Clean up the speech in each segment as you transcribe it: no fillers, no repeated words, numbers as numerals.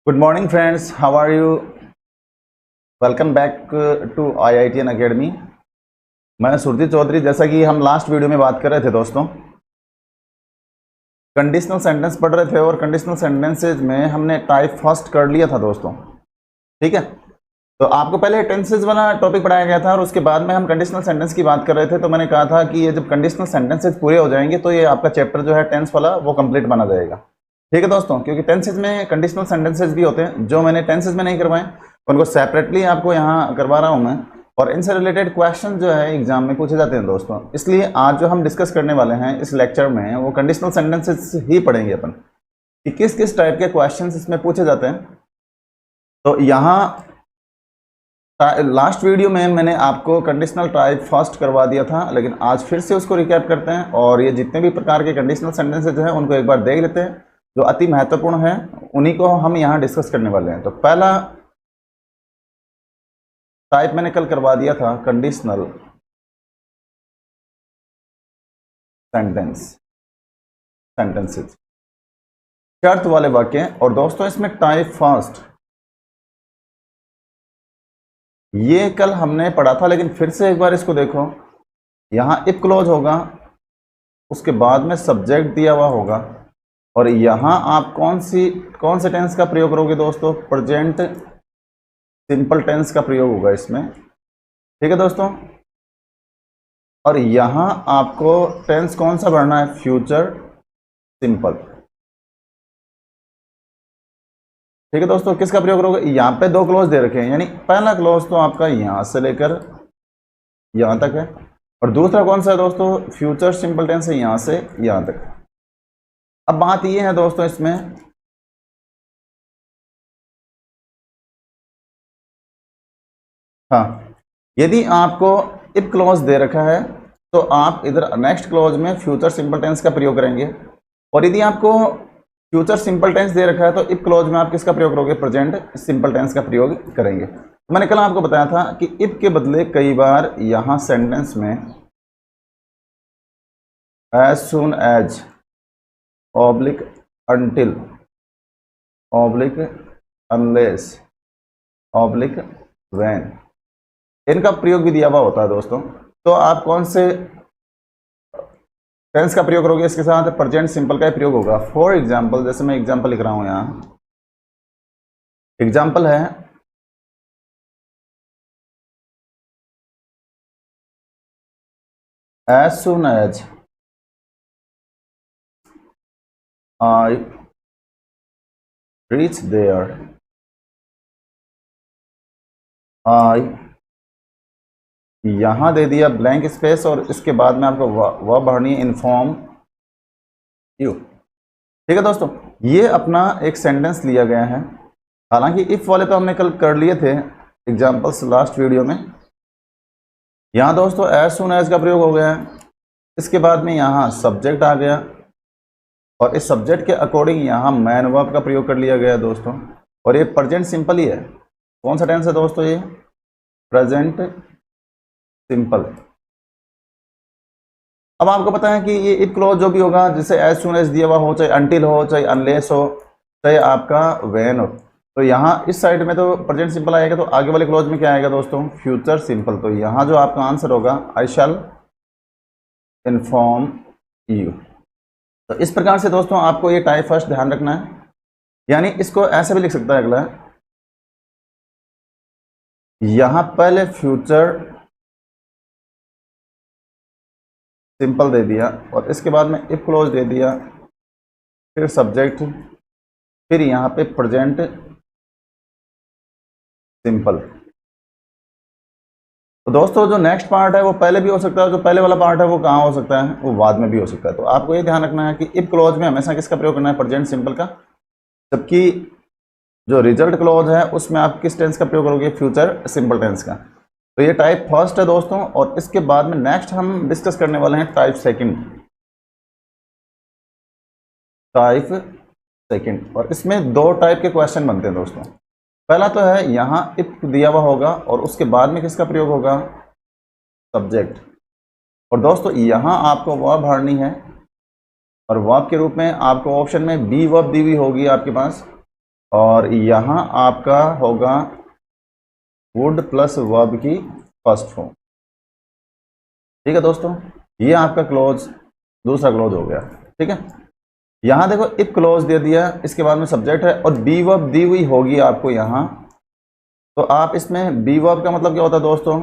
Good morning friends, how are you? Welcome back to IITN Academy। मैं सुरजीत चौधरी। जैसा कि हम लास्ट वीडियो में बात कर रहे थे दोस्तों, कंडीशनल सेंटेंस पढ़ रहे थे और कंडीशनल सेंटेंसेज में हमने टाइप फर्स्ट कर लिया था दोस्तों। ठीक है, तो आपको पहले टेंसेज वाला टॉपिक पढ़ाया गया था और उसके बाद में हम कंडीशनल सेंटेंस की बात कर रहे थे। तो मैंने कहा था कि ये जब कंडीशनल सेंटेंसेज पूरे हो जाएंगे तो ये आपका चैप्टर जो है टेंस वाला वो कंप्लीट बना जाएगा। ठीक है दोस्तों, क्योंकि टेंसेज में कंडीशनल सेंटेंसेज भी होते हैं जो मैंने टेंसेज में नहीं करवाए, उनको सेपरेटली आपको यहाँ करवा रहा हूँ मैं, और इनसे रिलेटेड क्वेश्चन जो है एग्जाम में पूछे जाते हैं दोस्तों। इसलिए आज जो हम डिस्कस करने वाले हैं इस लेक्चर में वो कंडीशनल सेंटेंसेज ही पढ़ेंगे अपन कि किस किस टाइप के क्वेश्चन इसमें पूछे जाते हैं। तो यहाँ लास्ट वीडियो में मैंने आपको कंडीशनल टाइप फर्स्ट करवा दिया था, लेकिन आज फिर से उसको रिकैप करते हैं और ये जितने भी प्रकार के कंडीशनल सेंटेंसेज हैं उनको एक बार देख लेते हैं। जो अति महत्वपूर्ण है उन्हीं को हम यहाँ डिस्कस करने वाले हैं। तो पहला टाइप मैंने कल करवा दिया था कंडीशनल सेंटेंसेज, शर्त वाले वाक्य। और दोस्तों इसमें टाइप फर्स्ट ये कल हमने पढ़ा था, लेकिन फिर से एक बार इसको देखो। यहाँ इफ क्लोज होगा, उसके बाद में सब्जेक्ट दिया हुआ होगा, और यहाँ आप कौन से टेंस का प्रयोग करोगे दोस्तों? प्रेजेंट सिंपल टेंस का प्रयोग होगा इसमें। ठीक है दोस्तों, और यहाँ आपको टेंस कौन सा भरना है? Future simple. ठीक है दोस्तों, किसका प्रयोग करोगे? यहाँ पे दो क्लोज दे रखे हैं, यानी पहला क्लोज तो आपका यहाँ से लेकर यहाँ तक है, और दूसरा कौन सा है दोस्तों? फ्यूचर सिंपल टेंस है, यहाँ से यहाँ तक। अब बात ये है दोस्तों इसमें, हाँ, यदि आपको इफ क्लोज दे रखा है तो आप इधर नेक्स्ट क्लोज में फ्यूचर सिंपल टेंस का प्रयोग करेंगे, और यदि आपको फ्यूचर सिंपल टेंस दे रखा है तो इफ क्लोज में आप किसका प्रयोग करोगे? प्रेजेंट सिंपल टेंस का प्रयोग करेंगे। तो मैंने कल आपको बताया था कि इफ के बदले कई बार यहां सेंटेंस में as soon as, oblique until, oblique unless, oblique when, इनका प्रयोग भी दिया हुआ होता है दोस्तों। तो आप कौन से टेंस का प्रयोग करोगे? इसके साथ प्रेजेंट सिंपल का ही प्रयोग होगा। फॉर एग्जाम्पल, जैसे मैं एग्जाम्पल लिख रहा हूं यहां, एग्जाम्पल है as soon as I reach there, I, यहां दे दिया ब्लैंक स्पेस और इसके बाद में आपको वह भरनी है इन्फॉर्म यू। ठीक है दोस्तों, ये अपना एक सेंटेंस लिया गया है। हालांकि इफ वाले तो हमने कल कर लिए थे एग्जांपल्स लास्ट वीडियो में। यहां दोस्तों एज सुन एज का प्रयोग हो गया है, इसके बाद में यहां सब्जेक्ट आ गया, और इस सब्जेक्ट के अकॉर्डिंग यहां मैन वर्ब का प्रयोग कर लिया गया दोस्तों। और ये प्रेजेंट सिंपल ही है। कौन सा टेंस है दोस्तों? ये प्रेजेंट सिंपल। अब आपको पता है कि ये इफ क्लोज जो भी होगा, जैसे एज सुन एज दिया हुआ हो, चाहे अनटिल हो, चाहे अनलेस हो, चाहे आपका व्हेन हो, तो यहाँ इस साइड में तो प्रेजेंट सिंपल आएगा, तो आगे वाले क्लोज में क्या आएगा दोस्तों? Future simple. तो यहाँ जो आपका आंसर होगा आई शैल इन्फॉर्म यू। तो इस प्रकार से दोस्तों आपको ये टाइप फर्स्ट ध्यान रखना है। यानी इसको ऐसे भी लिख सकता है अगला, यहाँ पहले फ्यूचर सिंपल दे दिया और इसके बाद में इफ क्लोज दे दिया, फिर सब्जेक्ट, फिर यहाँ पे प्रेजेंट सिंपल। तो दोस्तों जो नेक्स्ट पार्ट है वो पहले भी हो सकता है, जो पहले वाला पार्ट है वो कहाँ हो सकता है? वो बाद में भी हो सकता है। तो आपको ये ध्यान रखना है कि इफ क्लोज में हमेशा किसका प्रयोग करना है? प्रेजेंट सिंपल का। जबकि जो रिजल्ट क्लोज है उसमें आप किस टेंस का प्रयोग करोगे? फ्यूचर सिंपल टेंस का। तो ये टाइप फर्स्ट है दोस्तों, और इसके बाद में नेक्स्ट हम डिस्कस करने वाले हैं टाइप सेकंड। टाइप सेकंड, और इसमें दो टाइप के क्वेश्चन बनते हैं दोस्तों। पहला तो है यहाँ इफ दिया हुआ होगा और उसके बाद में किसका प्रयोग होगा? सब्जेक्ट। और दोस्तों यहाँ आपको वर्ब भरनी है, और वर्ब के रूप में आपको ऑप्शन में बी वर्ब दी हुई होगी आपके पास, और यहाँ आपका होगा वुड प्लस वर्ब की फर्स्ट फॉर्म। ठीक है दोस्तों, ये आपका क्लोज दूसरा क्लोज हो गया। ठीक है, यहाँ देखो इफ क्लोज दे दिया, इसके बाद में सब्जेक्ट है और बी वर्ब दी हुई होगी आपको यहाँ, तो आप इसमें बी वर्ब का मतलब क्या होता है दोस्तों?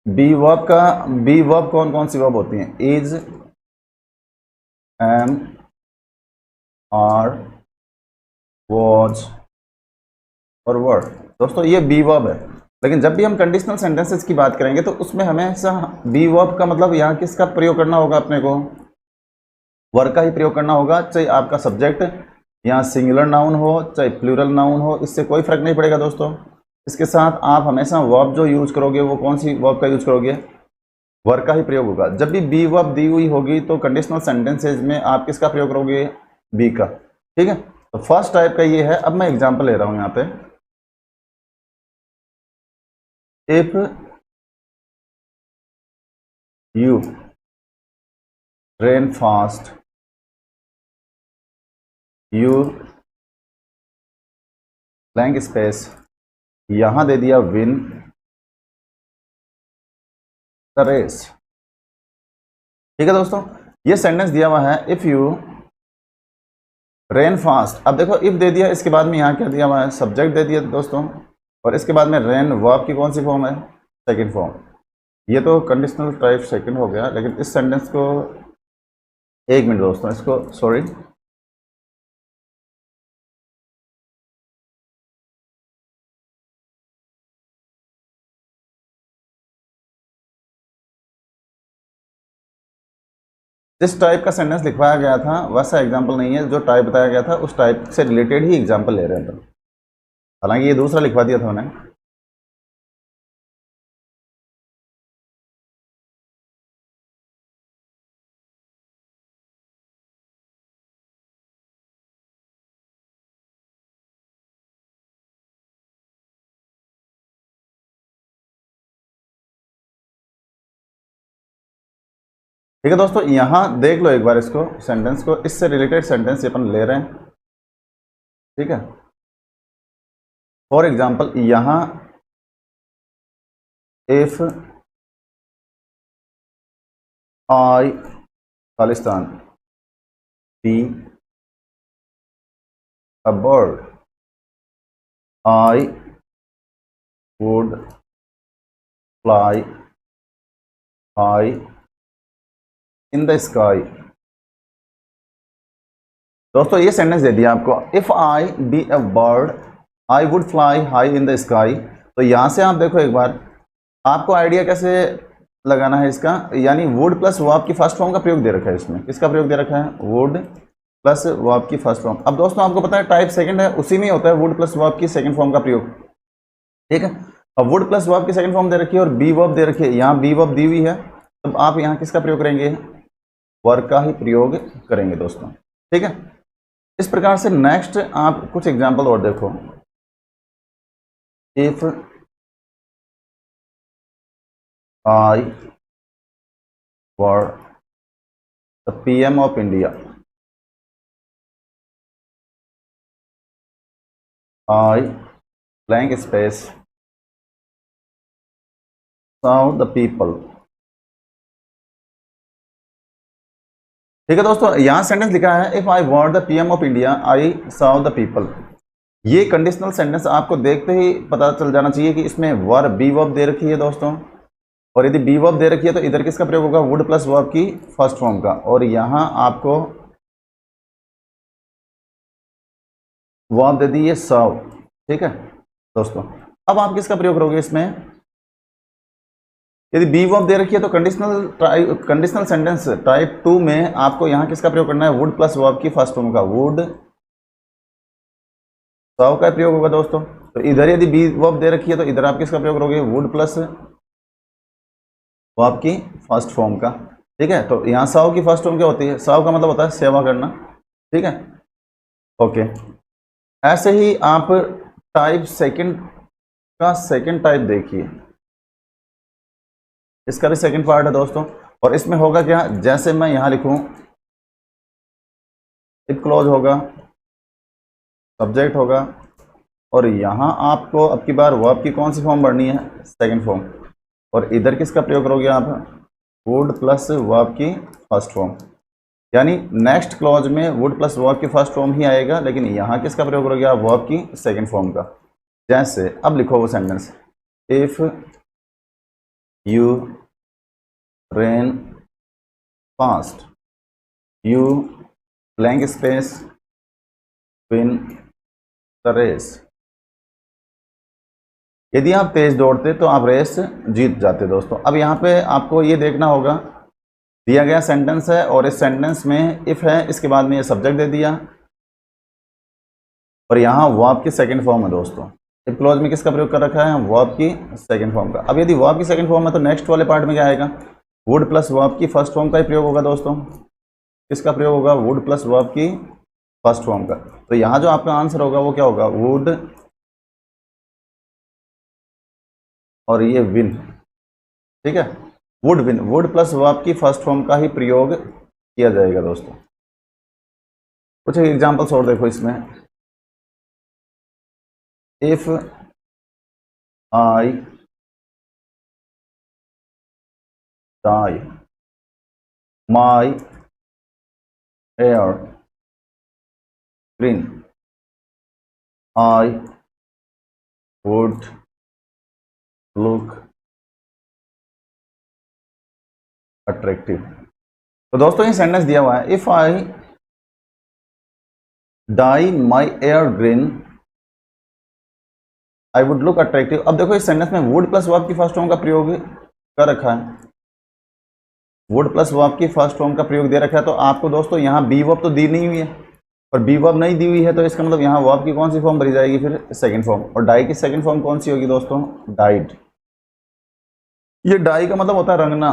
बी वर्ब कौन कौन सी वर्ब होती हैं? इज, एम, आर, वॉज और वर्ड। दोस्तों ये बी वर्ब है, लेकिन जब भी हम कंडीशनल सेंटेंसेस की बात करेंगे तो उसमें हमेशा बी वर्ब का मतलब यहाँ किसका प्रयोग करना होगा? अपने को वर्ब का ही प्रयोग करना होगा, चाहे आपका सब्जेक्ट यहाँ सिंगुलर नाउन हो चाहे प्लूरल नाउन हो, इससे कोई फर्क नहीं पड़ेगा दोस्तों। इसके साथ आप हमेशा वर्ब जो यूज करोगे वो कौन सी वर्ब का यूज करोगे? वर्ब का ही प्रयोग होगा। जब भी बी वर्ब दी हुई होगी तो कंडीशनल सेंटेंसेज में आप किसका प्रयोग करोगे? बी का। ठीक है, तो फर्स्ट टाइप का ये है। अब मैं एग्जांपल ले रहा हूं यहाँ पे। If you ran fast, you blank space, यहां दे दिया विन द रेस। ठीक है दोस्तों, ये सेंटेंस दिया हुआ है इफ यू रेन फास्ट। अब देखो इफ दे दिया, इसके बाद में यहाँ क्या दिया हुआ है? सब्जेक्ट दे दिया दोस्तों, और इसके बाद में रेन वर्ब की कौन सी फॉर्म है? Second form. ये तो कंडीशनल टाइप सेकंड हो गया, लेकिन इस सेंटेंस को एक मिनट दोस्तों, इसको सॉरी, जिस टाइप का सेंटेंस लिखवाया गया था वैसा एग्जाम्पल नहीं है। जो टाइप बताया गया था उस टाइप से रिलेटेड ही एग्जाम्पल ले रहे हैं। हालांकि ये दूसरा लिखवा दिया था उन्हें। ठीक है दोस्तों, यहां देख लो एक बार इसको, सेंटेंस को, इससे रिलेटेड सेंटेंस अपन ले रहे हैं। ठीक है, फॉर एग्जाम्पल यहां if I Khalistan be a bird, I would fly high in the sky. दोस्तों ये सेंटेंस दे दिया आपको, if I be a bird I would fly high in the sky. तो यहां से आप देखो एक बार, आपको आइडिया कैसे लगाना है इसका, यानी वुड प्लस वर्ब की फर्स्ट फॉर्म का प्रयोग दे रखा है इसमें। किसका प्रयोग दे रखा है? वुड प्लस वर्ब की फर्स्ट फॉर्म। अब दोस्तों आपको पता है टाइप सेकंड है, उसी में होता है वुड प्लस वर्ब की सेकंड फॉर्म का प्रयोग। ठीक है, अब वुड प्लस वर्ब की सेकंड फॉर्म दे रखी है और बी वर्ब दे रखी है, यहाँ बी वर्ब दी हुई है, तो आप यहाँ किसका प्रयोग करेंगे? वर्ब का ही प्रयोग करेंगे दोस्तों। ठीक है, इस प्रकार से नेक्स्ट आप कुछ एग्जाम्पल और देखो। If I were the PM of India, I blank space serve the people. ठीक है दोस्तों, यहां सेंटेंस लिखा है if I were the PM of India I serve the people. ये कंडीशनल सेंटेंस आपको देखते ही पता चल जाना चाहिए कि इसमें वर्ब बी वर्ब दे रखी है दोस्तों, और यदि बी वर्ब दे रखी है तो इधर किसका प्रयोग होगा? वुड प्लस वर्ब की फर्स्ट फॉर्म का, और यहां आपको वर्ब दे दी है सर्व। ठीक है दोस्तों, अब आप किसका प्रयोग करोगे इसमें? यदि बी वर्ब दे रखी है तो कंडीशनल सेंटेंस टाइप 2 में आपको यहां किसका प्रयोग करना है? वुड प्लस वर्ब की फर्स्ट फॉर्म का, वुड सर्व का प्रयोग होगा दोस्तों। तो इधर यदि बी वर्ब दे रखी है तो इधर आप किसका प्रयोग करोगे? वुड प्लस वर्ब की फर्स्ट फॉर्म का। ठीक है, तो यहाँ सर्व की फर्स्ट फॉर्म क्या होती है? सर्व का मतलब होता है सेवा करना। ठीक है, ओके। ऐसे ही आप टाइप सेकंड का सेकंड टाइप देखिए, इसका भी सेकंड पार्ट है दोस्तों, और इसमें होगा क्या? जैसे मैं यहां लिखूं इफ क्लोज होगा, सब्जेक्ट होगा, और यहाँ आपको अब की बार वर्ब की कौन सी फॉर्म भरनी है, सेकंड फॉर्म, और इधर किसका प्रयोग करोगे आप, वुड प्लस वर्ब की फर्स्ट फॉर्म। यानी नेक्स्ट क्लॉज में वुड प्लस वर्ब की फर्स्ट फॉर्म ही आएगा, लेकिन यहाँ किसका प्रयोग करोगे आप, वर्ब की सेकंड फॉर्म का। जैसे अब लिखो वो sentence, if you ran fast, you blank space win the race. यदि आप तेज दौड़ते तो आप रेस जीत जाते दोस्तों। अब यहाँ पे आपको ये देखना होगा, दिया गया सेंटेंस है और इस सेंटेंस में इफ है, इसके बाद में ये सब्जेक्ट दे दिया और यहाँ वर्ब की सेकंड फॉर्म है दोस्तों। इफ क्लॉज में किसका प्रयोग कर रखा है, वर्ब की सेकंड फॉर्म का। अब यदि वर्ब की सेकंड फॉर्म है तो नेक्स्ट वाले पार्ट में क्या आएगा, वुड प्लस वर्ब की फर्स्ट फॉर्म का ही प्रयोग होगा दोस्तों। किसका प्रयोग होगा, वुड प्लस वर्ब की फर्स्ट फॉर्म का। तो यहाँ जो आपका आंसर होगा वो क्या होगा, वुड और ये विन, ठीक है, would win, would plus verb की फर्स्ट फॉर्म का ही प्रयोग किया जाएगा दोस्तों। कुछ एग्जांपल्स और देखो इसमें, if I dye my hair green, I would look attractive. तो दोस्तों ये सेंटेंस दिया हुआ है, if I dye my hair green I would look attractive. अब देखो इस सेंटेंस में वुड प्लस वर्ब की फर्स्ट फॉर्म का प्रयोग कर रखा है, वुड प्लस वर्ब की फर्स्ट फॉर्म का प्रयोग दे रखा है। तो आपको दोस्तों यहाँ बी वर्ब तो दी नहीं हुई है, और बी वर्ब नहीं दी हुई है, तो इसका मतलब यहाँ वर्ब की कौन सी फॉर्म भरी जाएगी, फिर सेकंड फॉर्म। और डाई की सेकंड फॉर्म कौन सी होगी दोस्तों, डाइड। ये डाई का मतलब होता है रंगना।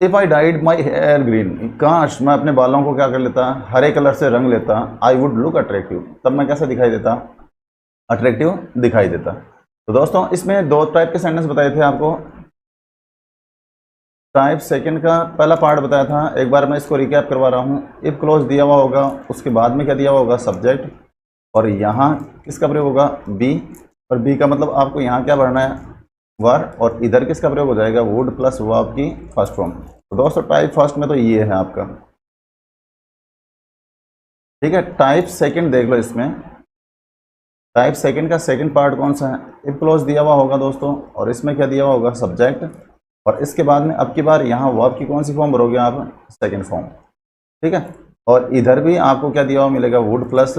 If I dyed my hair green, काश मैं अपने बालों को क्या कर लेता, हरे कलर से रंग लेता, आई वुड लुक अट्रैक्टिव, तब मैं कैसा दिखाई देता, अट्रैक्टिव दिखाई देता। तो दोस्तों इसमें दो टाइप के सेंटेंस बताए थे आपको। टाइप सेकंड का पहला पार्ट बताया था, एक बार मैं इसको रिकैप करवा रहा हूँ। इफ क्लोज दिया हुआ होगा, उसके बाद में क्या दिया हुआ होगा, सब्जेक्ट, और यहाँ किसका प्रयोग होगा, बी, और बी का मतलब आपको यहाँ क्या भरना है, वर, और इधर किसका प्रयोग हो जाएगा, वुड प्लस वर्ब की फर्स्ट फॉर्म। तो दोस्तों टाइप फर्स्ट में तो ये है आपका, ठीक है। टाइप सेकंड देख लो, इसमें टाइप सेकंड का सेकंड पार्ट कौन सा है, इफ क्लोज दिया हुआ होगा दोस्तों, और इसमें क्या दिया हुआ होगा, सब्जेक्ट, और इसके बाद में अब की बार यहाँ वर्ब की कौन सी फॉर्म भरोगे आप, सेकंड फॉर्म, ठीक है। और इधर भी आपको क्या दिया हुआ मिलेगा, वुड प्लस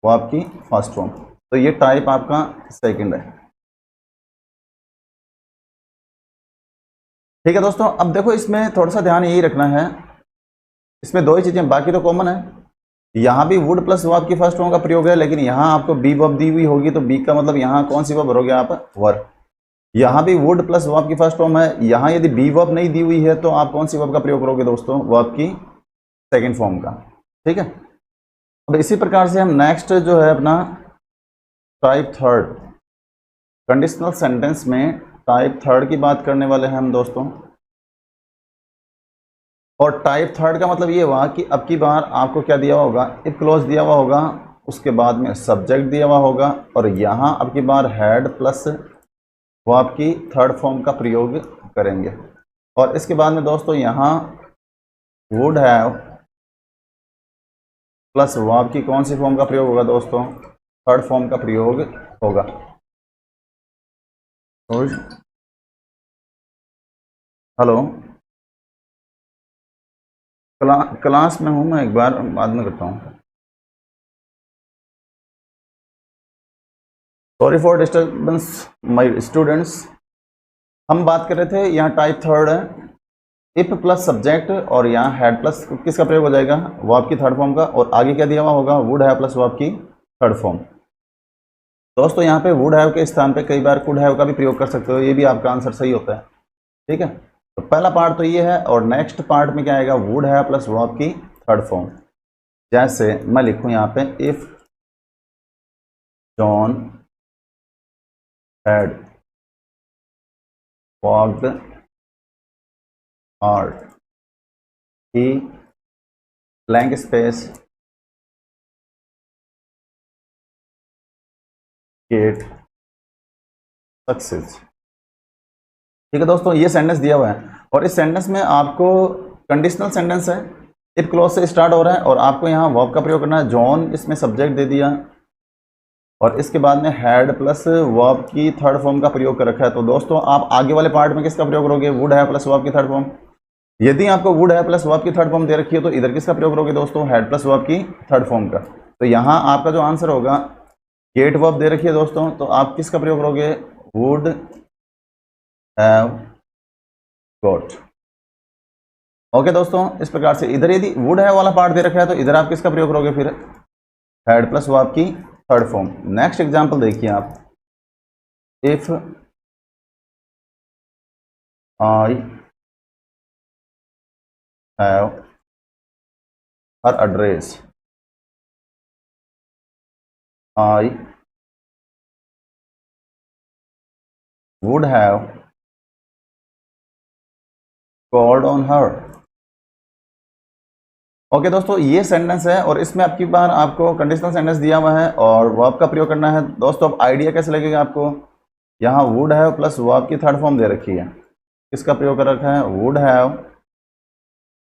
वर्ब की फर्स्ट फॉर्म। तो ये टाइप आपका सेकंड है, ठीक है दोस्तों। अब देखो इसमें थोड़ा सा ध्यान यही रखना है, इसमें दो ही चीजें, बाकी तो कॉमन है। यहाँ भी वुड प्लस वर्ब की फर्स्ट फॉर्म का प्रयोग है, लेकिन यहाँ आपको बी वर्ब दी हुई होगी, तो बी का मतलब यहाँ कौन सी वर्ब भरोगे आप, वर्ब। यहाँ भी वुड प्लस वर्ब की फर्स्ट फॉर्म है, यहाँ यदि बी वर्ब नहीं दी हुई है तो आप कौन सी वर्ब का प्रयोग करोगे दोस्तों, वर्ब की सेकंड फॉर्म का, ठीक है। अब इसी प्रकार से हम नेक्स्ट जो है अपना टाइप थर्ड, कंडीशनल सेंटेंस में टाइप थर्ड की बात करने वाले हैं हम दोस्तों। और टाइप थर्ड का मतलब ये हुआ कि अब की बार आपको क्या दिया हुआ होगा, इफ क्लोज दिया हुआ होगा, उसके बाद में सब्जेक्ट दिया हुआ होगा, और यहाँ अब की बार हेड प्लस वर्ब की थर्ड फॉर्म का प्रयोग करेंगे। और इसके बाद में दोस्तों यहाँ वुड हैव प्लस वर्ब की कौन सी फॉर्म का प्रयोग होगा दोस्तों, थर्ड फॉर्म का प्रयोग होगा। हेलो, क्लास में हूँ मैं, एक बार बाद में करता हूँ। Sorry for disturbance my students. हम बात कर रहे थे यहाँ टाइप थर्ड है, इफ प्लस सब्जेक्ट, और यहाँ हेड प्लस किसका प्रयोग हो जाएगा, वर्ब की थर्ड फॉर्म का, और आगे क्या दिया हुआ होगा, वुड हैव प्लस वर्ब की थर्ड फॉर्म। दोस्तों यहाँ पे वुड हैव के स्थान पे कई बार कुड हैव का भी प्रयोग कर सकते हो, ये भी आपका आंसर सही होता है, ठीक है। तो पहला पार्ट तो ये है, और नेक्स्ट पार्ट में क्या आएगा, वुड हैव प्लस वर्ब की थर्ड फॉर्म। जैसे मैं लिखूँ यहाँ पे, if John had walked hard, he blank space get success. ठीक है दोस्तों, ये सेंटेंस दिया हुआ है और इस सेंटेंस में आपको कंडीशनल सेंटेंस है, इफ क्लॉज से स्टार्ट हो रहा है और आपको यहाँ वर्ब का प्रयोग करना है। जॉन इसमें सब्जेक्ट दे दिया और इसके बाद में हैड प्लस वर्ब की थर्ड फॉर्म का प्रयोग कर रखा है। तो दोस्तों आप आगे वाले पार्ट में किसका प्रयोग करोगे? वुड है प्लस वर्ब की थर्ड फॉर्म। यदि आपको वुड है प्लस वर्ब की थर्ड फॉर्म दे रखी है तो इधर किसका प्रयोग करोगे दोस्तों? हैड प्लस वर्ब की थर्ड फॉर्म का। तो यहाँ आपका जो आंसर होगा, गेट वर्ब दे रखी है दोस्तों, तो आप किसका प्रयोग करोगे? Would have got. ओके दोस्तों, इस प्रकार से इधर यदि वुड हैव वाला पार्ट दे रखा है तो इधर आप किसका प्रयोग करोगे? फिर हैड प्लस वर्ब की थर्ड फॉर्म। नेक्स्ट एग्जांपल देखिए आप, if I have her address, I would have called on her. Okay दोस्तों, ये सेंटेंस है और इसमें आपकी बार आपको कंडीशनल सेंटेंस दिया हुआ है और वर्ब का प्रयोग करना है। दोस्तों अब आइडिया कैसे लगेगा आपको? यहाँ वुड हैव प्लस वर्ब की थर्ड फॉर्म दे रखी है, किसका प्रयोग कर रखा है? वुड हैव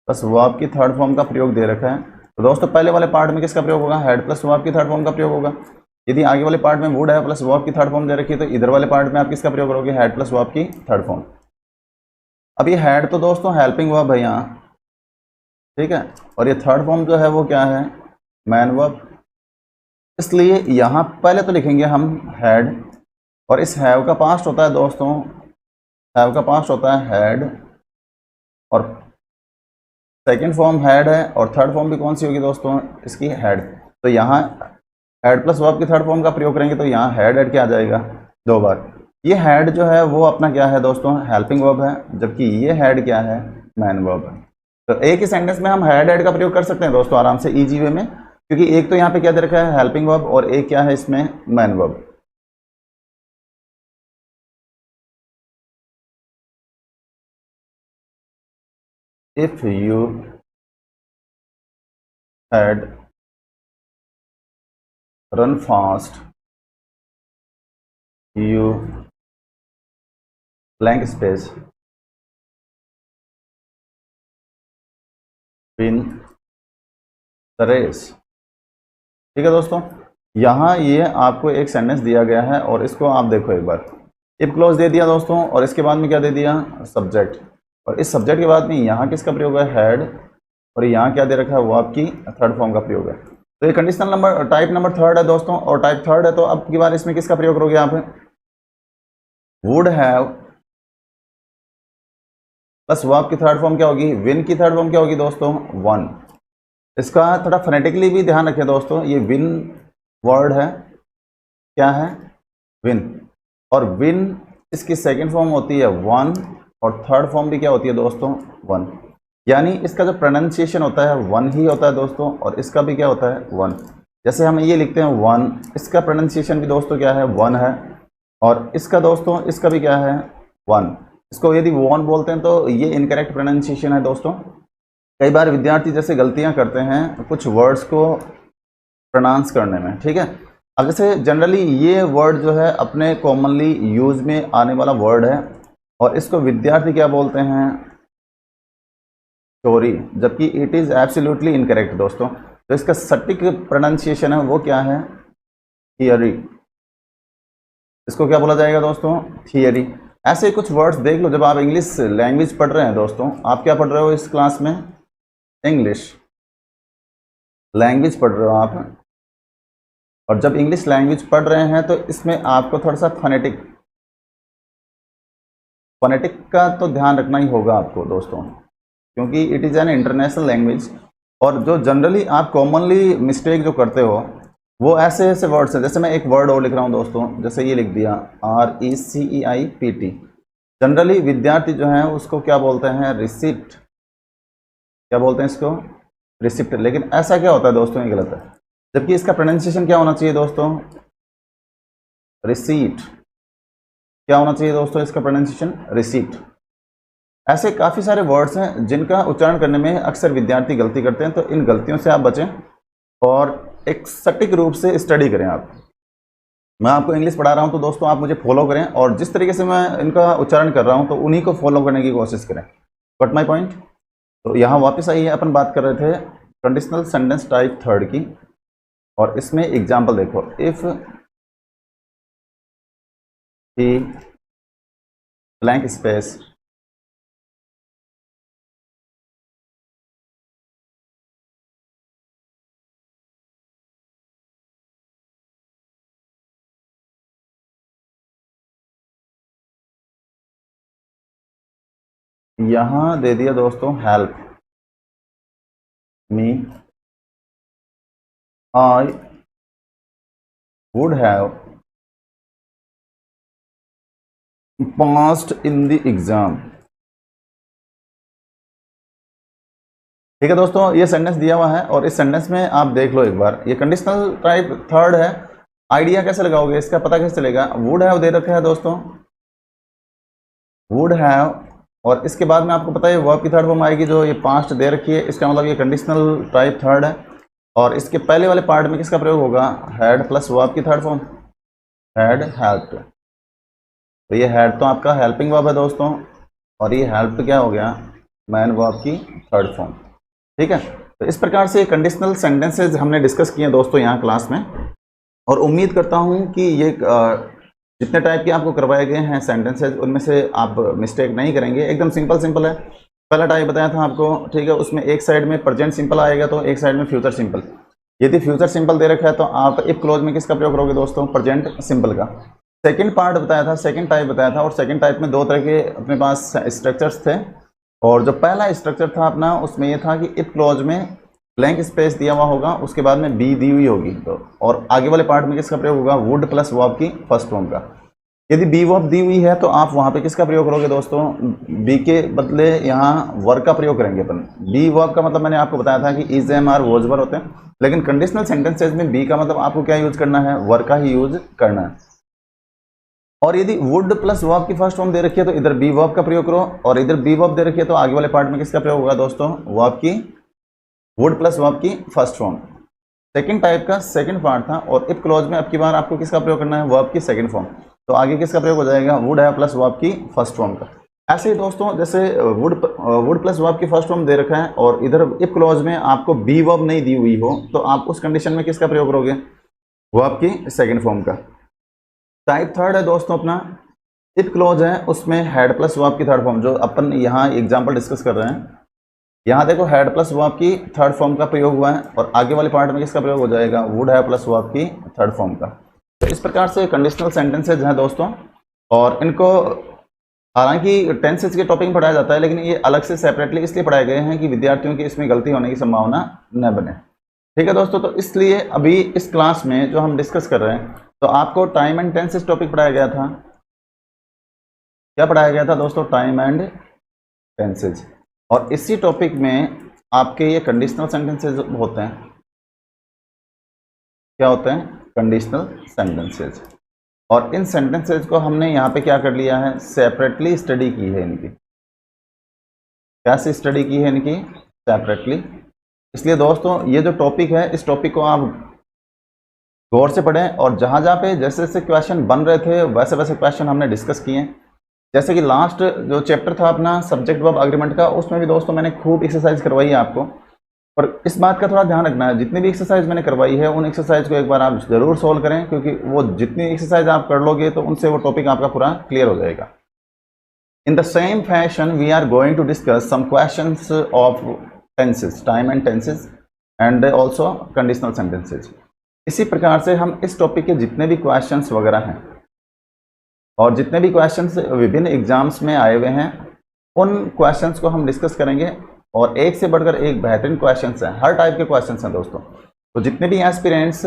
प्लस वर्ब की थर्ड फॉर्म का प्रयोग दे रखा है। तो दोस्तों पहले वाले पार्ट में किसका प्रयोग होगा? हैड प्लस वर्ब की थर्ड फॉर्म का प्रयोग होगा। यदि आगे वाले पार्ट में वुड हैव प्लस वर्ब की थर्ड फॉर्म दे रखी है तो इधर वाले पार्ट में आप किसका प्रयोग करोगे? हैड प्लस वर्ब की थर्ड फॉर्म। अब ये हैड तो दोस्तों हेल्पिंग वर्ब है यहाँ, ठीक है, और ये थर्ड फॉर्म जो है वो क्या है? Man verb. इसलिए यहाँ पहले तो लिखेंगे हम हैड और इस हैव का पास्ट होता है दोस्तों, हैव का पास्ट होता है हैड और सेकंड फॉर्म हैड है और थर्ड फॉर्म भी कौन सी होगी दोस्तों? इसकी हैड। तो यहाँ हैड प्लस वर्ब की थर्ड फॉर्म का प्रयोग करेंगे तो यहाँ हैड क्या आ जाएगा? दो बार। ये हैड जो है वो अपना क्या है दोस्तों? हेल्पिंग वर्ब है, जबकि ये हैड क्या है? मैन वर्ब है। तो एक ही सेंटेंस में हम हैड का प्रयोग कर सकते हैं दोस्तों आराम से इजी वे में, क्योंकि एक तो यहाँ पे क्या दे रखा है? हेल्पिंग वर्ब और एक क्या है इसमें? Main verb. If you had run fast you blank space win the race. ठीक है दोस्तों, यहाँ ये आपको एक सेंटेंस दिया गया है और इसको आप देखो एक बार। इफ क्लोज दे दिया दोस्तों और इसके बाद में क्या दे दिया? सब्जेक्ट। और इस सब्जेक्ट के बाद में यहाँ किसका प्रयोग है? हैड, और यहाँ क्या दे रखा है? वो आपकी थर्ड फॉर्म का प्रयोग है। तो ये conditional number type number third है दोस्तों, और टाइप थर्ड है तो अब की बार इसमें किसका प्रयोग करोगे आप? वुड हैव प्लस वर्ब की थर्ड फॉर्म क्या होगी? विन की थर्ड फॉर्म क्या होगी दोस्तों? वन। इसका थोड़ा फोनेटिकली भी ध्यान रखें दोस्तों, ये विन वर्ड है, क्या है? विन। और विन इसकी सेकंड फॉर्म होती है वन और थर्ड फॉर्म भी क्या होती है दोस्तों? वन। यानी इसका जो प्रोनाउंसिएशन होता है वन ही होता है दोस्तों, और इसका भी क्या होता है? वन। जैसे हम ये लिखते हैं वन, इसका प्रोनाउंसिएशन भी दोस्तों क्या है? वन है, और इसका दोस्तों इसका भी क्या है? वन। इसको यदि वन बोलते हैं तो ये इनकरेक्ट प्रोनाउंसिएशन है दोस्तों। कई बार विद्यार्थी जैसे गलतियां करते हैं कुछ वर्ड्स को प्रोनाउंस करने में, ठीक है। अब जैसे जनरली ये वर्ड जो है अपने कॉमनली यूज में आने वाला वर्ड है और इसको विद्यार्थी क्या बोलते हैं? स्टोरी, जबकि इट इज़ एब्सोल्युटली इनकरेक्ट दोस्तों। तो इसका सटीक प्रोनाउंसिएशन है वो क्या है? थियरी। इसको क्या बोला जाएगा दोस्तों? थियरी। ऐसे कुछ वर्ड्स देख लो, जब आप इंग्लिश लैंग्वेज पढ़ रहे हैं दोस्तों, आप क्या पढ़ रहे हो इस क्लास में? इंग्लिश लैंग्वेज पढ़ रहे हो आप, और जब इंग्लिश लैंग्वेज पढ़ रहे हैं तो इसमें आपको थोड़ा सा फोनेटिक का तो ध्यान रखना ही होगा आपको दोस्तों, क्योंकि it is an international language. और जो जनरली आप कॉमनली मिस्टेक जो करते हो वो ऐसे ऐसे वर्ड्स हैं। जैसे मैं एक वर्ड और लिख रहा हूँ दोस्तों, जैसे ये लिख दिया RECEIPT। जनरली विद्यार्थी जो हैं उसको क्या बोलते हैं? रिसिप्ट। क्या बोलते हैं इसको? रिसिप्ट। लेकिन ऐसा क्या होता है दोस्तों? ये गलत है, जबकि इसका प्रोनाउंसिएशन क्या होना चाहिए दोस्तों? रिसीट। क्या होना चाहिए दोस्तों इसका प्रोनाउंसिएशन? रिसीट। ऐसे काफ़ी सारे वर्ड्स हैं जिनका उच्चारण करने में अक्सर विद्यार्थी गलती करते हैं, तो इन गलतियों से आप बचें और एक सटीक रूप से स्टडी करें आप। मैं आपको इंग्लिश पढ़ा रहा हूँ तो दोस्तों आप मुझे फॉलो करें, और जिस तरीके से मैं इनका उच्चारण कर रहा हूँ तो उन्हीं को फॉलो करने की कोशिश करें। But my point. तो यहाँ वापस आइए, अपन बात कर रहे थे कंडीशनल सेंटेंस टाइप थर्ड की, और इसमें एग्जाम्पल देखो, इफ ही ब्लैंक स्पेस यहाँ दे दिया दोस्तों help me, I would have passed in the exam. ठीक है दोस्तों, ये सेंटेंस दिया हुआ है और इस सेंटेंस में आप देख लो एक बार, ये कंडीशनल टाइप थर्ड है। आइडिया कैसे लगाओगे, इसका पता कैसे चलेगा? वुड हैव दे रखा है दोस्तों, वुड हैव, और इसके बाद में आपको पता है वर्ब की थर्ड फॉर्म आएगी जो ये पास्ट दे रखी है, इसका मतलब ये कंडीशनल टाइप थर्ड है। और इसके पहले वाले पार्ट में किसका प्रयोग होगा? हैड प्लस वर्ब की थर्ड फॉर्म, हैड हेल्प्ड। तो ये हैड तो आपका हेल्पिंग वर्ब है दोस्तों, और ये हेल्प क्या हो गया? मैन वर्ब की थर्ड फॉर्म। ठीक है, तो इस प्रकार से कंडीशनल सेंटेंसेज हमने डिस्कस किए दोस्तों यहाँ क्लास में, और उम्मीद करता हूँ कि ये जितने टाइप के आपको करवाए गए हैं सेंटेंसेज उनमें से आप मिस्टेक नहीं करेंगे। एकदम सिंपल है। पहला टाइप बताया था आपको, ठीक है, उसमें एक साइड में प्रेजेंट सिंपल आएगा तो एक साइड में फ्यूचर सिंपल। यदि फ्यूचर सिंपल दे रखा है तो आप इफ क्लोज में किसका प्रयोग करोगे दोस्तों? प्रेजेंट सिंपल का। सेकंड पार्ट बताया था, सेकंड टाइप बताया था, और सेकंड टाइप में दो तरह के अपने पास स्ट्रक्चर्स थे। और जो पहला स्ट्रक्चर था अपना, उसमें यह था कि इफ क्लोज में ब्लैंक स्पेस दिया हुआ होगा, उसके बाद में बी दी हुई होगी, तो और आगे वाले पार्ट में किसका प्रयोग होगा? वुड प्लस वर्ब की फर्स्ट फॉर्म का। यदि बी वर्ब दी हुई है तो आप वहां पे किसका प्रयोग करोगे दोस्तों? बी के बदले यहाँ वर्ब का प्रयोग करेंगे अपन। बी वर्ब का मतलब मैंने आपको बताया था कि इज, एम, आर, वॉज, वर होते हैं, लेकिन कंडीशनल सेंटेंसेज में बी का मतलब आपको क्या यूज करना है? वर्ब का ही यूज करना है। और यदि वुड प्लस वर्ब की फर्स्ट फॉर्म दे रखी है तो इधर बी वर्ब का प्रयोग करो, और इधर बी वर्ब दे रखी है तो आगे वाले पार्ट में किसका प्रयोग होगा दोस्तों? वर्ब की, वुड प्लस वर्ब की फर्स्ट फॉर्म। सेकंड टाइप का सेकंड पार्ट था, और इफ क्लोज में अब की बार आपको किसका प्रयोग करना है? वर्ब की सेकंड फॉर्म। तो आगे किसका प्रयोग हो जाएगा? वुड हैव प्लस वर्ब की फर्स्ट फॉर्म का। ऐसे ही दोस्तों, जैसे वुड प्लस वर्ब की फर्स्ट फॉर्म दे रखा है और इधर इफ क्लोज में आपको बी वर्ब नहीं दी हुई हो, तो आप उस कंडीशन में किसका प्रयोग करोगे? वर्ब की सेकंड फॉर्म का। टाइप थर्ड है दोस्तों अपना, इफ क्लोज है उसमें हैड प्लस वर्ब की थर्ड फॉर्म, जो अपन यहाँ एग्जाम्पल डिस्कस कर रहे हैं। यहाँ देखो हैड प्लस वर्ब की थर्ड फॉर्म का प्रयोग हुआ है, और आगे वाले पार्ट में किसका प्रयोग हो जाएगा? वुड हैव प्लस वर्ब की थर्ड फॉर्म का। तो इस प्रकार से कंडीशनल सेंटेंसेज हैं दोस्तों, और इनको हालांकि टेंसेज के टॉपिक में पढ़ाया जाता है, लेकिन ये अलग से सेपरेटली इसलिए पढ़ाए गए हैं कि विद्यार्थियों की इसमें गलती होने की संभावना न बने। ठीक है दोस्तों, तो इसलिए अभी इस क्लास में जो हम डिस्कस कर रहे हैं, तो आपको टाइम एंड टेंसेज टॉपिक पढ़ाया गया था। क्या पढ़ाया गया था दोस्तों? Time and tenses. और इसी टॉपिक में आपके ये कंडीशनल सेंटेंसेज होते हैं। क्या होते हैं? Conditional sentences. और इन सेंटेंसेज को हमने यहाँ पे क्या कर लिया है? सेपरेटली स्टडी की है इनकी। कैसे स्टडी की है इनकी? सेपरेटली। इसलिए दोस्तों ये जो टॉपिक है, इस टॉपिक को आप गौर से पढ़ें, और जहाँ जहाँ पे जैसे जैसे क्वेश्चन बन रहे थे वैसे वैसे क्वेश्चन हमने डिस्कस किए हैं। जैसे कि लास्ट जो चैप्टर था अपना सब्जेक्ट वर्ब एग्रीमेंट का, उसमें भी दोस्तों मैंने खूब एक्सरसाइज करवाई है आपको। और इस बात का थोड़ा ध्यान रखना है, जितनी भी एक्सरसाइज मैंने करवाई है उन एक्सरसाइज को एक बार आप जरूर सोल्व करें, क्योंकि वो जितनी एक्सरसाइज आप कर लोगे तो उनसे वो टॉपिक आपका पूरा क्लियर हो जाएगा। In the same fashion we are going to discuss some questions of tenses, time and tenses, and also conditional sentences. इसी प्रकार से हम इस टॉपिक के जितने भी क्वेश्चंस वगैरह हैं और जितने भी क्वेश्चंस विभिन्न एग्जाम्स में आए हुए हैं, उन क्वेश्चंस को हम डिस्कस करेंगे, और एक से बढ़कर एक बेहतरीन क्वेश्चंस हैं, हर टाइप के क्वेश्चंस हैं दोस्तों। तो जितने भी एस्पिरेंट्स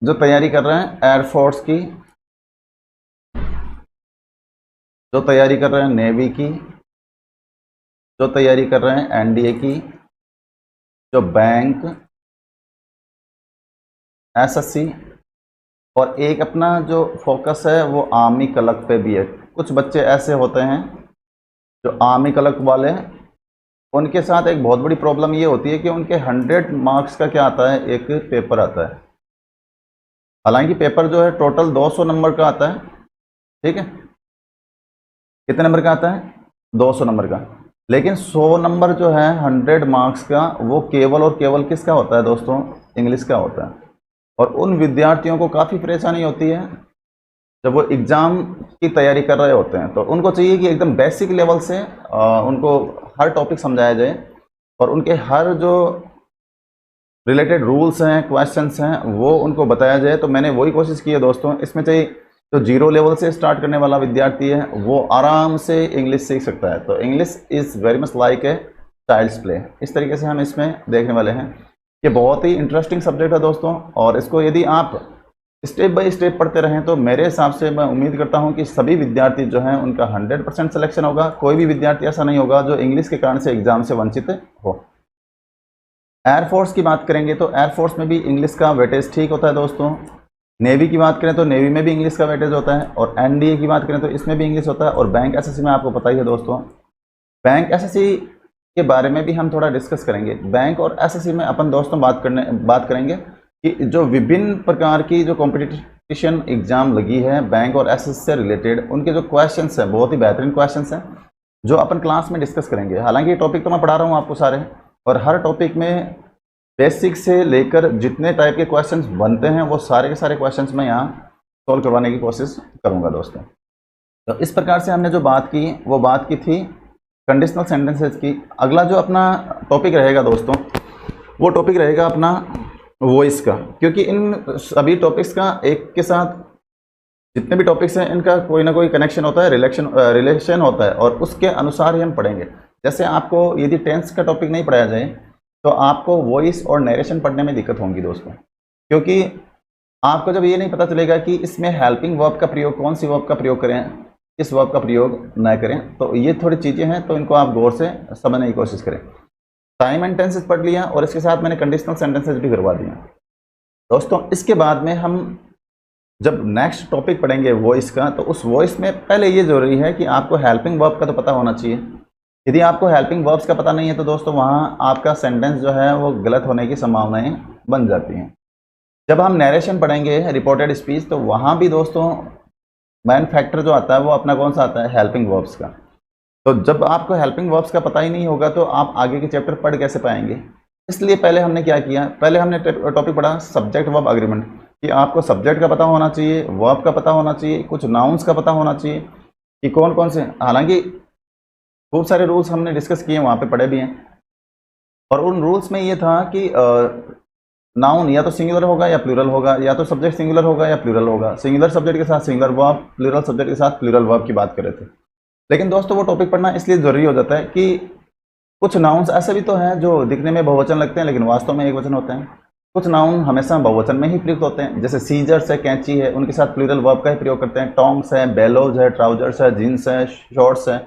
जो तैयारी कर रहे हैं एयरफोर्स की, जो तैयारी कर रहे हैं नेवी की, जो तैयारी कर रहे हैं एनडीए की, जो बैंक, एसएससी, और एक अपना जो फोकस है वो आर्मी क्लर्क पे भी है। कुछ बच्चे ऐसे होते हैं जो आर्मी क्लर्क वाले हैं, उनके साथ एक बहुत बड़ी प्रॉब्लम ये होती है कि उनके 100 मार्क्स का क्या आता है? एक पेपर आता है। हालांकि पेपर जो है टोटल 200 नंबर का आता है, ठीक है, कितने नंबर का आता है, 200 नंबर का। लेकिन 100 नंबर जो है 100 मार्क्स का, वो केवल और केवल किसका होता है दोस्तों, इंग्लिश का होता है। और उन विद्यार्थियों को काफ़ी परेशानी होती है जब वो एग्ज़ाम की तैयारी कर रहे होते हैं, तो उनको चाहिए कि एकदम बेसिक लेवल से उनको हर टॉपिक समझाया जाए और उनके हर जो रिलेटेड रूल्स हैं, क्वेश्चंस हैं, वो उनको बताया जाए। तो मैंने वही कोशिश की है दोस्तों। इसमें चाहिए जो जीरो लेवल से स्टार्ट करने वाला विद्यार्थी है वो आराम से इंग्लिश सीख सकता है। तो English is very much like a child's play, इस तरीके से हम इसमें देखने वाले हैं। ये बहुत ही इंटरेस्टिंग सब्जेक्ट है दोस्तों, और इसको यदि आप स्टेप बाय स्टेप पढ़ते रहें तो मेरे हिसाब से मैं उम्मीद करता हूं कि सभी विद्यार्थी जो हैं उनका 100% सिलेक्शन होगा। कोई भी विद्यार्थी ऐसा नहीं होगा जो इंग्लिश के कारण से एग्जाम से वंचित हो। एयरफोर्स की बात करेंगे तो एयरफोर्स में भी इंग्लिश का वेटेज ठीक होता है दोस्तों। नेवी की बात करें तो नेवी में भी इंग्लिश का वेटेज होता है, और एनडीए की बात करें तो इसमें भी इंग्लिश होता है। और बैंक एसएससी में आपको पता ही है दोस्तों, बैंक एसएससी के बारे में भी हम थोड़ा डिस्कस करेंगे। बैंक और एसएससी में अपन दोस्तों बात करेंगे कि जो विभिन्न प्रकार की जो कंपटीशन एग्जाम लगी है बैंक और एसएससी से रिलेटेड, उनके जो क्वेश्चंस हैं बहुत ही बेहतरीन क्वेश्चंस हैं जो अपन क्लास में डिस्कस करेंगे। हालांकि ये टॉपिक तो मैं पढ़ा रहा हूँ आपको सारे, और हर टॉपिक में बेसिक से लेकर जितने टाइप के क्वेश्चंस बनते हैं वो सारे के सारे क्वेश्चंस मैं यहाँ सॉल्व करवाने की कोशिश करूँगा दोस्तों। तो इस प्रकार से हमने जो बात की वो बात की थी कंडीशनल सेंटेंसेस की। अगला जो अपना टॉपिक रहेगा दोस्तों वो टॉपिक रहेगा अपना वॉइस का, क्योंकि इन सभी टॉपिक्स का एक के साथ जितने भी टॉपिक्स हैं इनका कोई ना कोई कनेक्शन होता है, रिलेशन होता है, और उसके अनुसार ही हम पढ़ेंगे। जैसे आपको यदि टेंस का टॉपिक नहीं पढ़ाया जाए तो आपको वॉइस और नरेशन पढ़ने में दिक्कत होगी दोस्तों, क्योंकि आपको जब ये नहीं पता चलेगा कि इसमें हेल्पिंग वर्ब का प्रयोग, कौन सी वर्ब का प्रयोग करें, किस वर्ब का प्रयोग न करें, तो ये थोड़ी चीज़ें हैं, तो इनको आप गौर से समझने की कोशिश करें। टाइम एंड टेंसेस पढ़ लिया और इसके साथ मैंने कंडीशनल सेंटेंसेस भी करवा दिया दोस्तों। इसके बाद में हम जब नेक्स्ट टॉपिक पढ़ेंगे वॉइस का, तो उस वॉइस में पहले ये जरूरी है कि आपको हेल्पिंग वर्ब का तो पता होना चाहिए। यदि आपको हेल्पिंग वर्ब्स का पता नहीं है तो दोस्तों वहाँ आपका सेंटेंस जो है वो गलत होने की संभावनाएं बन जाती हैं। जब हम नरेशन पढ़ेंगे रिपोर्टेड स्पीच, तो वहाँ भी दोस्तों मेन फैक्टर जो आता है वो अपना कौन सा आता है, हेल्पिंग वर्ब्स का। तो जब आपको हेल्पिंग वर्ब्स का पता ही नहीं होगा तो आप आगे के चैप्टर पढ़ कैसे पाएंगे। इसलिए पहले हमने क्या किया, पहले हमने टॉपिक पढ़ा सब्जेक्ट वर्ब अग्रीमेंट, कि आपको सब्जेक्ट का पता होना चाहिए, वर्ब का पता होना चाहिए, कुछ नाउन्स का पता होना चाहिए कि कौन कौन से। हालांकि खूब सारे रूल्स हमने डिस्कस किए, वहाँ पे पढ़े भी हैं, और उन रूल्स में ये था कि नाउन या तो सिंगुलर होगा या प्लूरल होगा, या तो सब्जेक्ट सिंगुलर होगा या प्लूरल होगा। सिंगुलर सब्जेक्ट के साथ सिंगुलर वर्ब, प्लूरल सब्जेक्ट के साथ प्लूरल वर्ब की बात कर रहे थे। लेकिन दोस्तों वो टॉपिक पढ़ना इसलिए ज़रूरी हो जाता है कि कुछ नाउन्स ऐसे भी तो हैं जो दिखने में बहुवचन लगते हैं लेकिन वास्तव में एक वचन होते हैं। कुछ नाउन हमेशा बहुवचन में ही प्रयुक्त होते हैं, जैसे सीजर्स है, कैंची है, उनके साथ प्लूरल वर्ब का ही प्रयोग करते हैं। टॉन्ग्स है, बेलोज है, ट्राउजर्स है, जीन्स है, शॉर्ट्स है,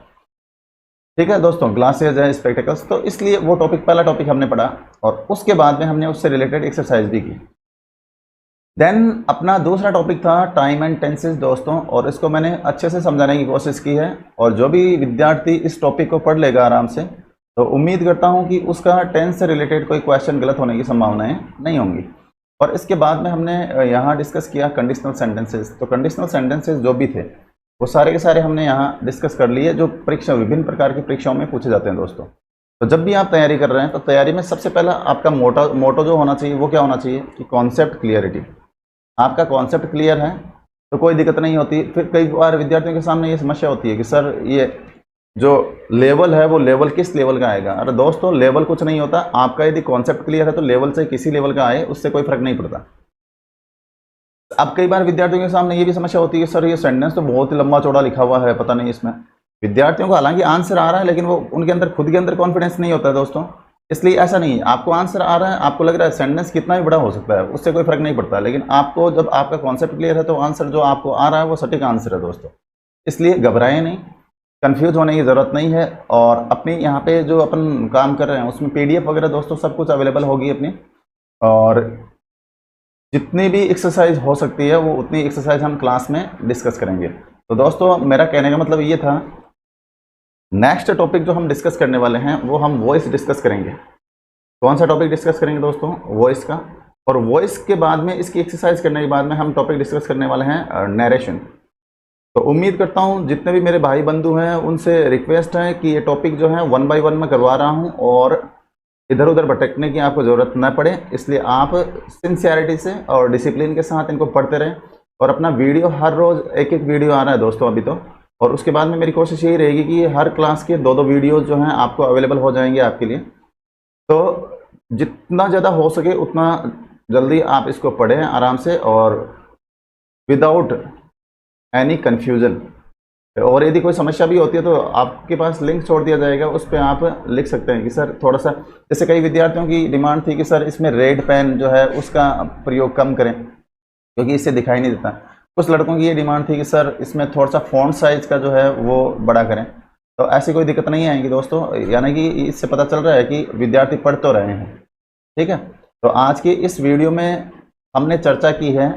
ठीक है दोस्तों, ग्लासेज है, स्पेक्टिकल्स। तो इसलिए वो टॉपिक, पहला टॉपिक हमने पढ़ा, और उसके बाद में हमने उससे रिलेटेड एक्सरसाइज भी की। देन अपना दूसरा टॉपिक था टाइम एंड टेंसेस दोस्तों, और इसको मैंने अच्छे से समझाने की कोशिश की है। और जो भी विद्यार्थी इस टॉपिक को पढ़ लेगा आराम से, तो उम्मीद करता हूं कि उसका टेंस से रिलेटेड कोई क्वेश्चन गलत होने की संभावनाएं नहीं होंगी। और इसके बाद में हमने यहाँ डिस्कस किया कंडीशनल सेंटेंसेस। तो कंडीशनल सेंटेंसेस जो भी थे वो सारे के सारे हमने यहाँ डिस्कस कर लिए, जो परीक्षा, विभिन्न प्रकार की परीक्षाओं में पूछे जाते हैं दोस्तों। तो जब भी आप तैयारी कर रहे हैं तो तैयारी में सबसे पहला आपका मोटो जो होना चाहिए वो क्या होना चाहिए कि कॉन्सेप्ट क्लियरिटी। आपका कॉन्सेप्ट क्लियर है तो कोई दिक्कत नहीं होती। फिर कई बार विद्यार्थियों के सामने ये समस्या होती है कि सर ये जो लेवल है वो लेवल किस लेवल का आएगा। अरे दोस्तों लेवल कुछ नहीं होता, आपका यदि कॉन्सेप्ट क्लियर है तो लेवल से किसी लेवल का आए उससे कोई फर्क नहीं पड़ता। अब कई बार विद्यार्थियों के सामने ये भी समस्या होती है, सर ये सेंटेंस तो बहुत ही लंबा चौड़ा लिखा हुआ है, पता नहीं इसमें। विद्यार्थियों को हालांकि आंसर आ रहा है लेकिन वो उनके अंदर खुद के अंदर कॉन्फिडेंस नहीं होता है दोस्तों। इसलिए ऐसा नहीं है, आपको आंसर आ रहा है, आपको लग रहा है सेंटेंस कितना भी बड़ा हो सकता है, उससे कोई फर्क नहीं पड़ता। लेकिन आपको जब आपका कॉन्सेप्ट क्लियर है तो आंसर जो आपको आ रहा है वो सटीक आंसर है दोस्तों। इसलिए घबराएं नहीं, कंफ्यूज होने की ज़रूरत नहीं है। और अपनी यहाँ पे जो अपन काम कर रहे हैं उसमें PDF वगैरह दोस्तों सब कुछ अवेलेबल होगी अपनी, और जितनी भी एक्सरसाइज हो सकती है वो उतनी एक्सरसाइज हम क्लास में डिस्कस करेंगे। तो दोस्तों मेरा कहने का मतलब ये था, नेक्स्ट टॉपिक जो हम डिस्कस करने वाले हैं वो हम वॉइस डिस्कस करेंगे। कौन सा टॉपिक डिस्कस करेंगे दोस्तों? वॉइस का। और वॉइस के बाद में इसकी एक्सरसाइज करने के बाद में हम टॉपिक डिस्कस करने वाले हैं नरेशन। तो उम्मीद करता हूँ जितने भी मेरे भाई बंधु हैं उनसे रिक्वेस्ट है कि ये टॉपिक जो है 1 बाय 1 में करवा रहा हूँ और इधर उधर भटकने की आपको ज़रूरत न पड़े, इसलिए आप सिंसियरिटी से और डिसिप्लिन के साथ इनको पढ़ते रहें। और अपना वीडियो हर रोज़ एक वीडियो आ रहा है दोस्तों अभी तो, और उसके बाद में मेरी कोशिश यही रहेगी कि हर क्लास के 2 वीडियोज़ जो हैं आपको अवेलेबल हो जाएंगे आपके लिए। तो जितना ज़्यादा हो सके उतना जल्दी आप इसको पढ़ें आराम से और विदाउट एनी कन्फ्यूज़न। और यदि कोई समस्या भी होती है तो आपके पास लिंक छोड़ दिया जाएगा, उस पर आप लिख सकते हैं कि सर थोड़ा सा, जैसे कई विद्यार्थियों की डिमांड थी कि सर इसमें रेड पेन जो है उसका प्रयोग कम करें क्योंकि इससे दिखाई नहीं देता। कुछ लड़कों की ये डिमांड थी कि सर इसमें थोड़ा सा फ़ॉन्ट साइज़ का जो है वो बड़ा करें। तो ऐसी कोई दिक्कत नहीं आएगी दोस्तों, यानी कि इससे पता चल रहा है कि विद्यार्थी पढ़ तो रहे हैं। ठीक है, तो आज की इस वीडियो में हमने चर्चा की है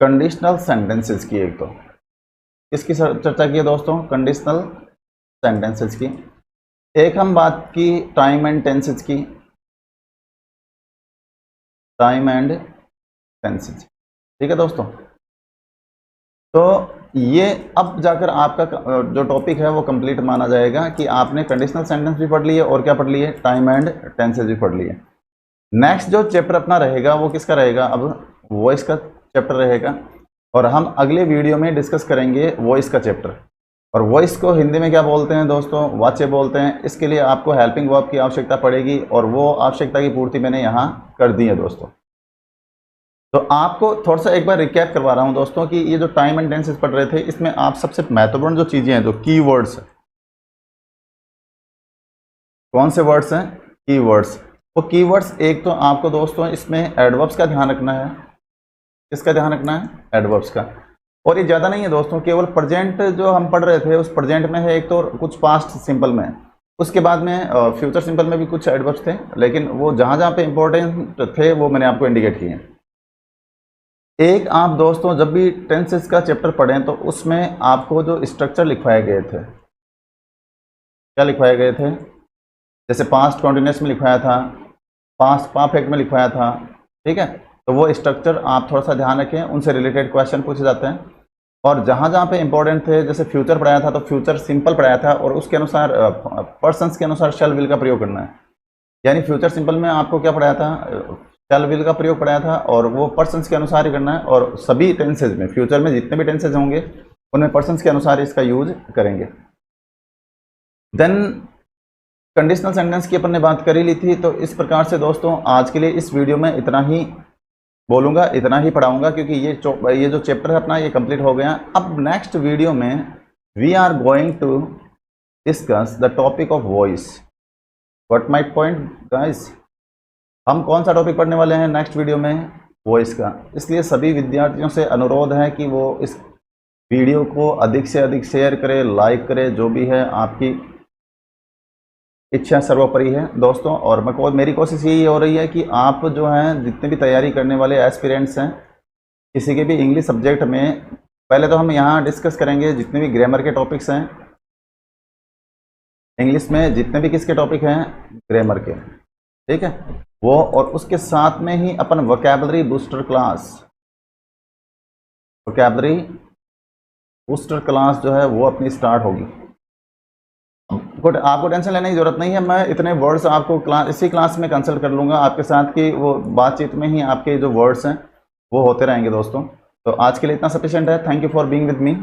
कंडीशनल सेंटेंसेस की। एक तो इसकी चर्चा की है दोस्तों, कंडीशनल सेंटेंसेस की। एक हम बात की टाइम एंड टेंसेस की, टाइम एंड टेंसेस। ठीक है दोस्तों, तो ये अब जाकर आपका जो टॉपिक है वो कंप्लीट माना जाएगा कि आपने कंडीशनल सेंटेंस भी पढ़ लिए और क्या पढ़ लिए, टाइम एंड टेंसेस भी पढ़ लिए। नेक्स्ट जो चैप्टर अपना रहेगा वो किसका रहेगा, अब वॉइस का चैप्टर रहेगा और हम अगले वीडियो में डिस्कस करेंगे वॉइस का चैप्टर। और वॉइस को हिंदी में क्या बोलते हैं दोस्तों, वाच्य बोलते हैं। इसके लिए आपको हेल्पिंग वर्ब की आवश्यकता पड़ेगी और वो आवश्यकता की पूर्ति मैंने यहाँ कर दी है दोस्तों। तो आपको थोड़ा सा एक बार रिकैप करवा रहा हूँ दोस्तों कि ये जो टाइम एंड टेंसेस पढ़ रहे थे इसमें आप सबसे महत्वपूर्ण जो चीज़ें हैं, जो कीवर्ड्स, कौन से वर्ड्स हैं, कीवर्ड्स। वो कीवर्ड्स एक तो आपको दोस्तों इसमें एडवर्ब्स का ध्यान रखना है। किसका ध्यान रखना है, एडवर्ब्स का। और ये ज़्यादा नहीं है दोस्तों, केवल प्रेजेंट जो हम पढ़ रहे थे उस प्रेजेंट में है एक तो कुछ पास्ट सिंपल में, उसके बाद में फ्यूचर सिंपल में भी कुछ एडवर्ब्स थे, लेकिन वो जहाँ जहाँ पे इंपॉर्टेंट थे वो मैंने आपको इंडिकेट किए। एक आप दोस्तों जब भी टेंसेस का चैप्टर पढ़ें तो उसमें आपको जो स्ट्रक्चर लिखवाए गए थे, क्या लिखवाए गए थे, जैसे पास्ट कॉन्टिन्यूस में लिखवाया था, पास्ट परफेक्ट में लिखवाया था। ठीक है, तो वो स्ट्रक्चर आप थोड़ा सा ध्यान रखें, उनसे रिलेटेड क्वेश्चन पूछे जाते हैं। और जहाँ जहाँ पे इंपॉर्टेंट थे, जैसे फ्यूचर पढ़ाया था तो फ्यूचर सिंपल पढ़ाया था और उसके अनुसार पर्सन्स के अनुसार शैल विल का प्रयोग करना है। यानी फ्यूचर सिंपल में आपको क्या पढ़ाया था, शैल विल का प्रयोग पढ़ाया था और वो पर्सन्स के अनुसार ही करना है। और सभी टेंसेज में, फ्यूचर में जितने भी टेंसेज होंगे उनमें पर्सन्स के अनुसार इसका यूज करेंगे। देन कंडीशनल सेंटेंस की अपन ने बात कर ही ली थी। तो इस प्रकार से दोस्तों आज के लिए इस वीडियो में इतना ही बोलूँगा, इतना ही पढ़ाऊँगा क्योंकि ये जो चैप्टर है अपना ये कंप्लीट हो गया। अब नेक्स्ट वीडियो में we are going to discuss the topic of voice. What my point guys, हम कौन सा टॉपिक पढ़ने वाले हैं नेक्स्ट वीडियो में, वॉइस का। इसलिए सभी विद्यार्थियों से अनुरोध है कि वो इस वीडियो को अधिक से अधिक शेयर करें, लाइक करें, जो भी है आपकी इच्छा सर्वोपरि है दोस्तों। और मेरी कोशिश यही हो रही है कि आप जो हैं जितने भी तैयारी करने वाले एस्पिरेंट्स हैं किसी के भी इंग्लिश सब्जेक्ट में, पहले तो हम यहाँ डिस्कस करेंगे जितने भी ग्रामर के टॉपिक्स हैं इंग्लिश में, जितने भी किसके टॉपिक हैं, ग्रामर के। ठीक है, वो और उसके साथ में ही अपन vocabulary booster class, vocabulary booster class जो है वो अपनी स्टार्ट होगी। आपको टेंशन लेने की जरूरत नहीं है, मैं इतने वर्ड्स आपको इसी क्लास में कंसल्ट कर लूँगा आपके साथ कि वो बातचीत में ही आपके जो वर्ड्स हैं वो होते रहेंगे दोस्तों। तो आज के लिए इतना सफिशिएंट है। Thank you for being with me.